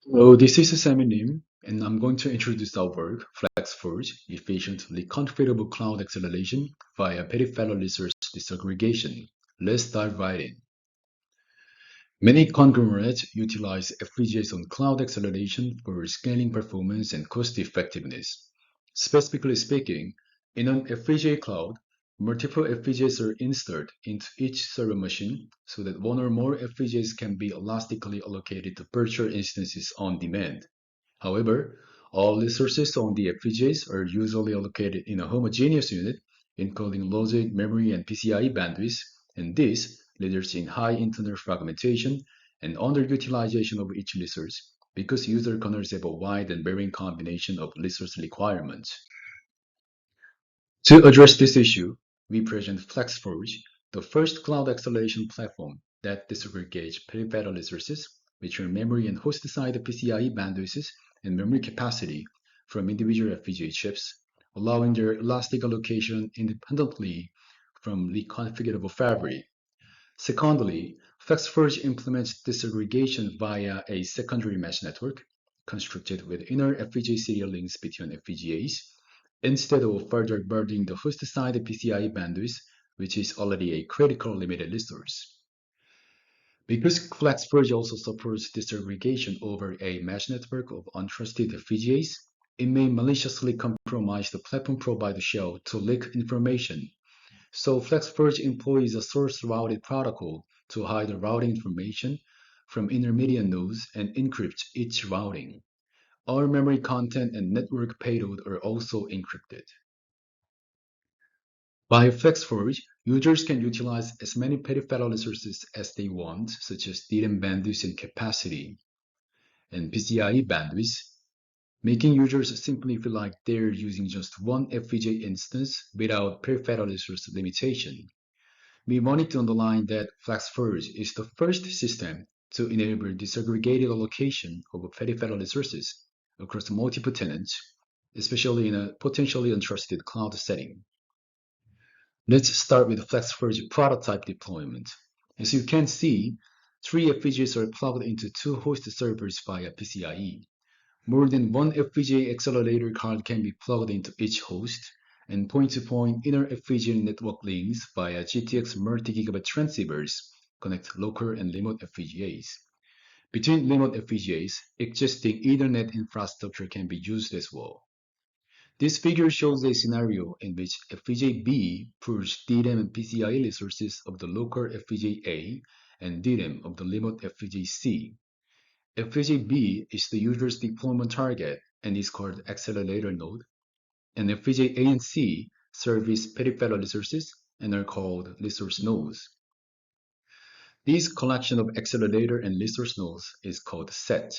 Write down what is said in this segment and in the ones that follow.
Hello, this is Semin, and I'm going to introduce our work, FlexForge, efficiently configurable cloud acceleration via peripheral resource disaggregation. Let's dive right in. Many conglomerates utilize FPGAs on cloud acceleration for scaling performance and cost effectiveness. Specifically speaking, in an FPGA cloud, multiple FPGAs are installed into each server machine so that one or more FPGAs can be elastically allocated to virtual instances on demand. However, all resources on the FPGAs are usually allocated in a homogeneous unit, including logic, memory, and PCIe bandwidth, and this results in high internal fragmentation and underutilization of each resource because user kernels have a wide and varying combination of resource requirements. To address this issue, we present FlexForge, the first cloud acceleration platform that disaggregates peripheral resources, which are memory and host-side PCIe bandwidths and memory capacity from individual FPGA chips, allowing their elastic allocation independently from the configurable fabric. Secondly, FlexForge implements disaggregation via a secondary mesh network constructed with inner FPGA serial links between FPGAs instead of further burdening the host-side PCIe bandwidth, which is already a critical limited resource. Because FlexForge also supports disaggregation over a mesh network of untrusted FPGAs, it may maliciously compromise the platform provider shell to leak information. So FlexForge employs a source routed protocol to hide the routing information from intermediate nodes and encrypt each routing. All memory content and network payload are also encrypted. By FlexForge, users can utilize as many peripheral resources as they want, such as DRAM bandwidth and capacity, and PCIe bandwidth, making users simply feel like they're using just one FPGA instance without peripheral resource limitation. We wanted to underline that FlexForge is the first system to enable disaggregated allocation of peripheral resources across multiple tenants, especially in a potentially untrusted cloud setting. Let's start with the FlexForge prototype deployment. As you can see, three FPGAs are plugged into two host servers via PCIe. More than one FPGA accelerator card can be plugged into each host, and point-to-point inner FPGA network links via GTX multi-gigabit transceivers connect local and remote FPGAs. Between remote FPGAs, existing Ethernet infrastructure can be used as well. This figure shows a scenario in which FPGA-B pulls DRAM and PCIe resources of the local FPGA-A and DRAM of the remote FPGA-C. FPGA-B is the user's deployment target and is called accelerator node, and FPGA-A and C service peripheral resources and are called resource nodes. This collection of accelerator and resource nodes is called set.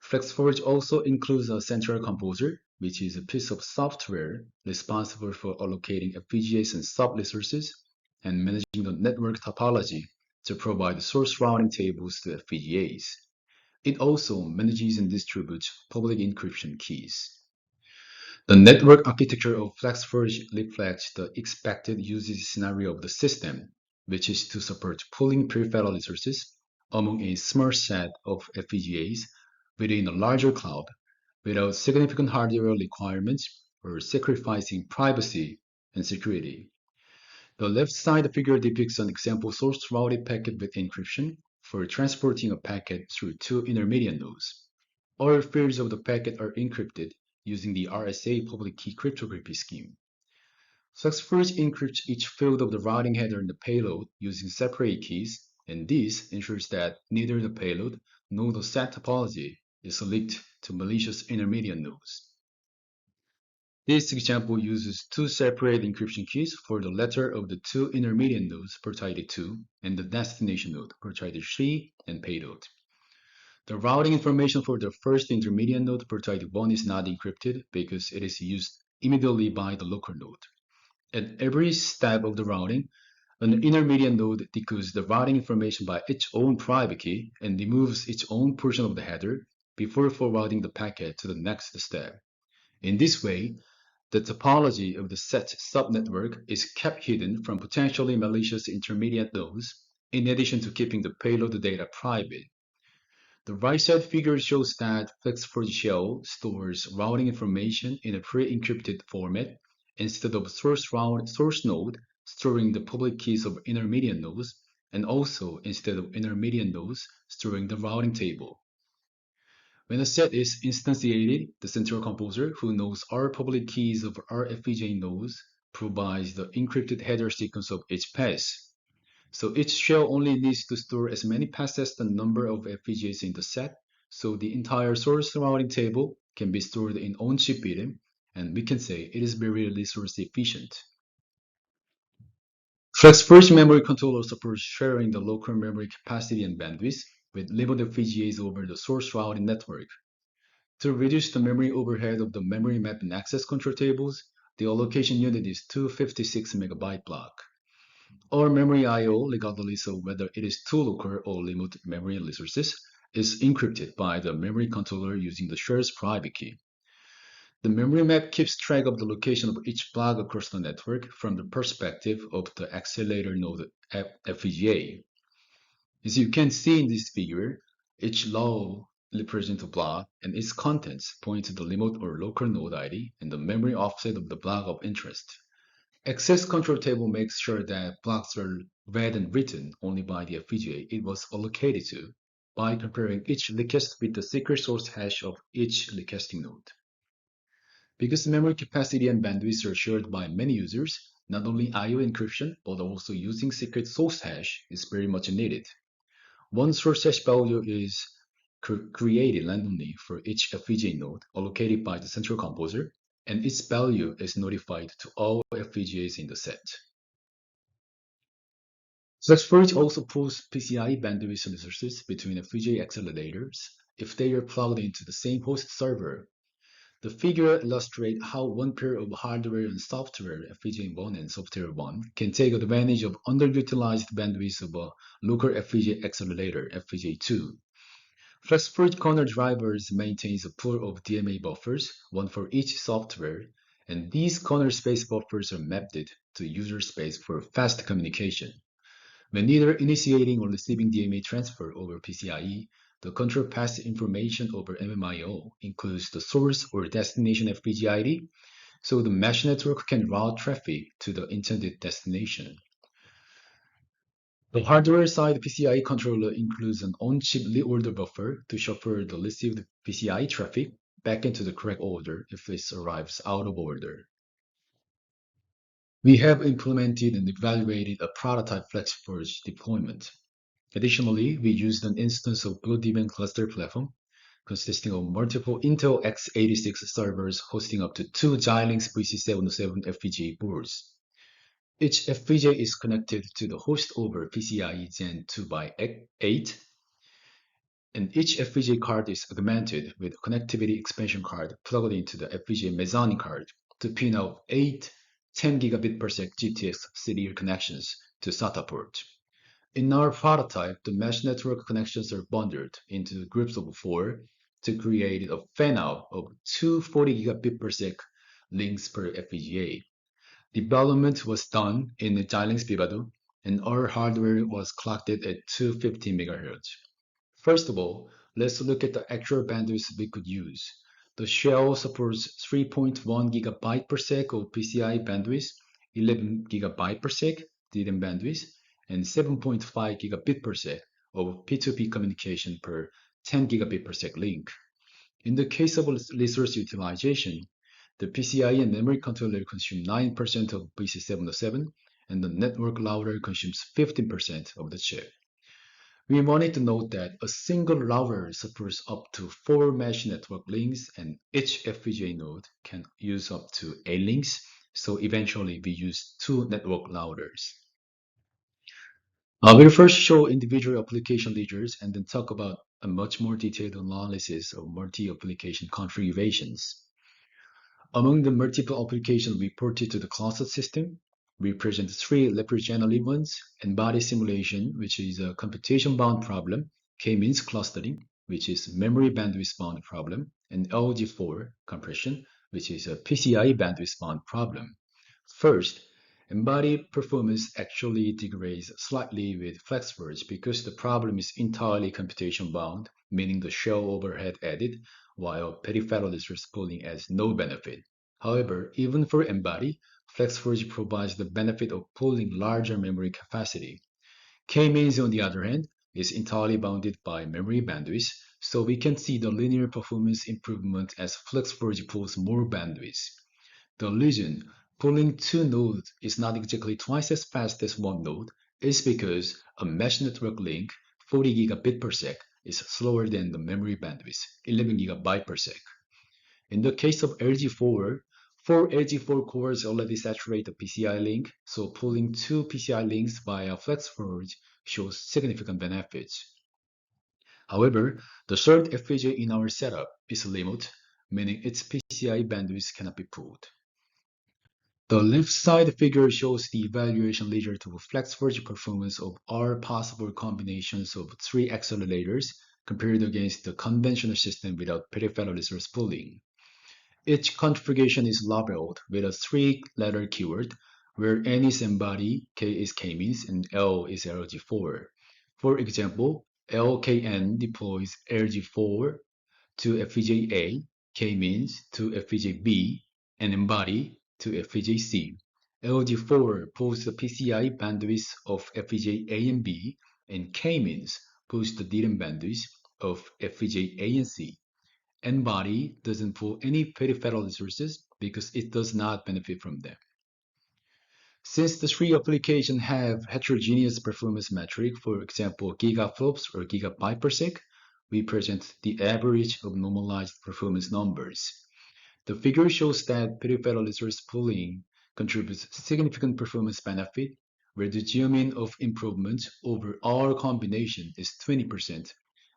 FlexForge also includes a central composer, which is a piece of software responsible for allocating FPGAs and sub-resources and managing the network topology to provide source routing tables to FPGAs. It also manages and distributes public encryption keys. The network architecture of FlexForge reflects the expected usage scenario of the system, which is to support pooling peripheral resources among a small set of FPGAs within a larger cloud without significant hardware requirements or sacrificing privacy and security. The left side figure depicts an example source routed packet with encryption for transporting a packet through two intermediate nodes. All fields of the packet are encrypted using the RSA public key cryptography scheme. FlexForge encrypts each field of the routing header and the payload using separate keys, and this ensures that neither the payload nor the set topology is leaked to malicious intermediate nodes. This example uses two separate encryption keys for the letter of the two intermediate nodes ported 2 and the destination node ported 3 and payload. The routing information for the first intermediate node ported 1 is not encrypted because it is used immediately by the local node. At every step of the routing, an intermediate node decodes the routing information by its own private key and removes its own portion of the header before forwarding the packet to the next step. In this way, the topology of the set subnetwork is kept hidden from potentially malicious intermediate nodes, in addition to keeping the payload data private. The right side figure shows that FlexForge shell stores routing information in a pre-encrypted format instead of source node storing the public keys of intermediate nodes, and also instead of intermediate nodes storing the routing table. When a set is instantiated, the central composer, who knows all public keys of our FPGA nodes, provides the encrypted header sequence of each pass. So each shell only needs to store as many passes as the number of FPGAs in the set, so the entire source routing table can be stored in on-chip bit, and we can say it is very resource efficient. FlexForge memory controller supports sharing the local memory capacity and bandwidth with limited FPGAs over the source routing network. To reduce the memory overhead of the memory map and access control tables, the allocation unit is 256 megabyte block. All memory I/O, regardless of whether it is two local or remote memory resources, is encrypted by the memory controller using the share's private key. The memory map keeps track of the location of each block across the network from the perspective of the accelerator node FPGA. As you can see in this figure, each row represents a block and its contents point to the remote or local node ID and the memory offset of the block of interest. Access control table makes sure that blocks are read and written only by the FPGA it was allocated to by comparing each request with the secret source hash of each requesting node. Because memory capacity and bandwidth are shared by many users, not only I/O encryption but also using secret source hash is very much needed. One source hash value is created randomly for each FPGA node allocated by the central composer, and its value is notified to all FPGAs in the set. FlexForge also pulls PCIe bandwidth resources between FPGA accelerators if they are plugged into the same host server. The figure illustrates how one pair of hardware and software, FPGA 1 and software 1, can take advantage of underutilized bandwidth of a local FPGA accelerator, FPGA 2. FlexForge corner drivers maintains a pool of DMA buffers, one for each software, and these corner space buffers are mapped to user space for fast communication. When either initiating or receiving DMA transfer over PCIe, the control pass information over MMIO includes the source or destination FPGA ID, so the mesh network can route traffic to the intended destination. The hardware side PCIe controller includes an on-chip reorder buffer to shuffle the received PCIe traffic back into the correct order if it arrives out of order. We have implemented and evaluated a prototype FlexForge deployment. Additionally, we used an instance of Blue Demon cluster platform consisting of multiple Intel x86 servers hosting up to two Xilinx VC707 FPGA boards. Each FPGA is connected to the host over PCIe Gen 2x8, and each FPGA card is augmented with a connectivity expansion card plugged into the FPGA mezzanine card to pin out 8 10 gigabit per sec GTX serial connections to SATA port. In our prototype, the mesh network connections are bundled into groups of 4 to create a fan-out of 240 gigabit per sec links per FPGA. Development was done in the Xilinx Vivado, and our hardware was clocked at 250 MHz. First of all, let's look at the actual bandwidth we could use. The shell supports 3.1 gigabyte per sec of PCI bandwidth, 11 gigabyte per sec DRAM bandwidth, and 7.5 gigabit per sec of P2P communication per 10 gigabit per sec link. In the case of resource utilization, the PCIe and memory controller consume 9% of VC707, and the network router consumes 15% of the chip. We wanted to note that a single router supports up to 4 mesh network links, and each FPGA node can use up to 8 links, so eventually we use 2 network routers. We'll first show individual application ledgers and then talk about a much more detailed analysis of multi-application configurations. Among the multiple applications reported to the cluster system, we present 3 representative ones: Embody simulation, which is a computation-bound problem, K-means clustering, which is memory bandwidth-bound problem, and LG4 compression, which is a PCIe bandwidth-bound problem. First, Embody performance actually degrades slightly with FlexForge because the problem is entirely computation-bound meaning the shell overhead added, while peripheral resource pooling adds no benefit. However, even for N-body, FlexForge provides the benefit of pooling larger memory capacity. K-means, on the other hand, is entirely bounded by memory bandwidth, so we can see the linear performance improvement as FlexForge pulls more bandwidth. The reason pulling two nodes is not exactly twice as fast as one node is because a mesh network link 40 gigabit per sec is slower than the memory bandwidth 11 gigabyte per sec. In the case of LG4, four LG4 cores already saturate the PCI link, so pulling two PCI links via FlexForge shows significant benefits. However, the third FPGA in our setup is remote, meaning its PCI bandwidth cannot be pulled. The left side figure shows the evaluation leader to FlexForge performance of all possible combinations of three accelerators compared against the conventional system without peripheral resource pooling. Each configuration is labeled with a three-letter keyword, where N is N-body, K is K-means, and L is LG4. For example, LKN deploys LG4 to FPGA A, K-means to FPGA B, and N-body to FPGA C. LG4 pulls the PCI bandwidth of FPGA A and B, and K-means pulls the DRAM bandwidth of FPGA A and C. N-body doesn't pull any peripheral resources because it does not benefit from them. Since the three applications have heterogeneous performance metric, for example, gigaflops or gigabyte per sec, we present the average of normalized performance numbers. The figure shows that peripheral resource pooling contributes significant performance benefit, where the geomean of improvement over our combination is 20%,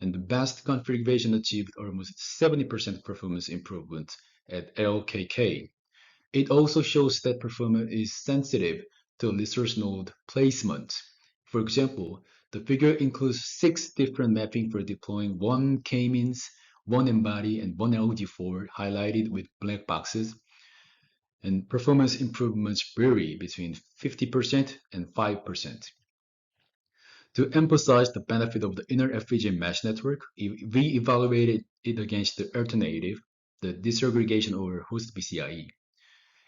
and the best configuration achieved almost 70% performance improvement at LKK. It also shows that performance is sensitive to resource node placement. For example, the figure includes 6 different mapping for deploying one K-means, one N-body, and one LG4 highlighted with black boxes, and performance improvements vary between 50% and 5%. To emphasize the benefit of the inner FPGA mesh network, we evaluated it against the alternative, the disaggregation over host PCIe.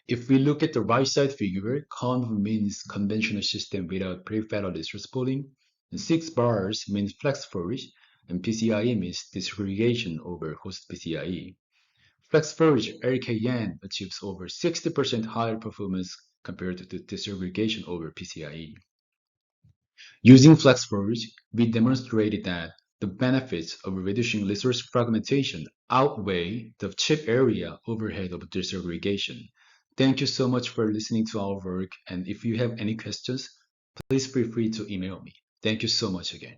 If we look at the right side figure, conv means conventional system without peripheral resource pooling, and 6 bars means FlexForge, and PCIe means disaggregation over host PCIe. FlexForge LKN achieves over 60% higher performance compared to disaggregation over PCIe. Using FlexForge, we demonstrated that the benefits of reducing resource fragmentation outweigh the chip area overhead of disaggregation. Thank you so much for listening to our work, and if you have any questions, please feel free to email me. Thank you so much again.